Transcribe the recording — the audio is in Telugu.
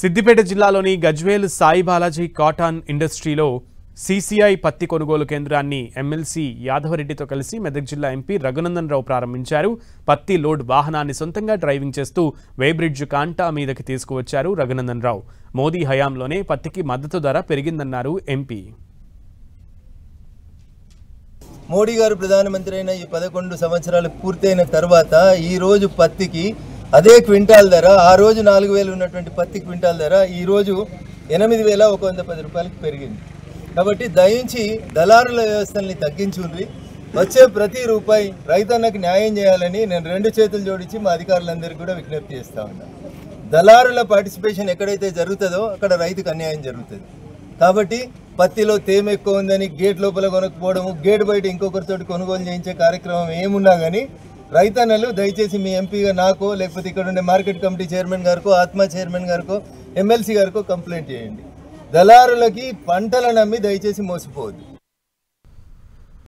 సిద్దిపేట జిల్లాలోని గజ్వేల్ సాయి బాలాజీ కాటన్ ఇండస్ట్రీలో సీసీఐ పత్తి కొనుగోలు కేంద్రాన్ని ఎమ్మెల్సీ యాదవరెడ్డితో కలిసి మెదక్ జిల్లా ఎంపీ రఘునందన్ రావు ప్రారంభించారు. పత్తి లోడ్ వాహనాన్ని సొంతంగా డ్రైవింగ్ చేస్తూ వేబ్రిడ్జ్ కాంటా మీదకి తీసుకువచ్చారు రఘునందన్ రావు. మోదీ హయాంలోనే పత్తికి మద్దతు ధర పెరిగిందన్నారు ఎంపీ. మోడీ గారు ప్రధానమంత్రి అయిన ఈ 11 సంవత్సరాలు పూర్తయిన తర్వాత ఈ రోజు పత్తికి అదే క్వింటాల్ ధర, ఆ రోజు 4000 ఉన్నటువంటి పత్తి క్వింటాల్ ధర ఈ రోజు 8110 రూపాయలకు పెరిగింది. కాబట్టి దయించి దళారుల వ్యవస్థల్ని తగ్గించుండ్రి, వచ్చే ప్రతి రూపాయి రైతన్నకు న్యాయం చేయాలని నేను 2 చేతులు జోడించి మా అధికారులందరికీ కూడా విజ్ఞప్తి చేస్తా ఉన్నా. దళారుల పార్టిసిపేషన్ ఎక్కడైతే జరుగుతుందో అక్కడ రైతుకు అన్యాయం జరుగుతుంది. కాబట్టి పత్తిలో తేమ ఎక్కువ ఉందని గేట్ లోపల కొనకపోవడము, గేట్ బయట ఇంకొకరితో కొనుగోలు చేయించే కార్యక్రమం ఏమున్నా కానీ రైతన్నలు దయచేసి మీ ఎంపీగా నాకో లేకపోతే ఇక్కడ ఉండే మార్కెట్ కమిటీ చైర్మన్ గారికో, ఆత్మ చైర్మన్ గారికో, ఎమ్మెల్సీ గారికో కంప్లైంట్ చేయండి. దళారులకి పంటల నమ్మి దయచేసి మోసపోవద్దు.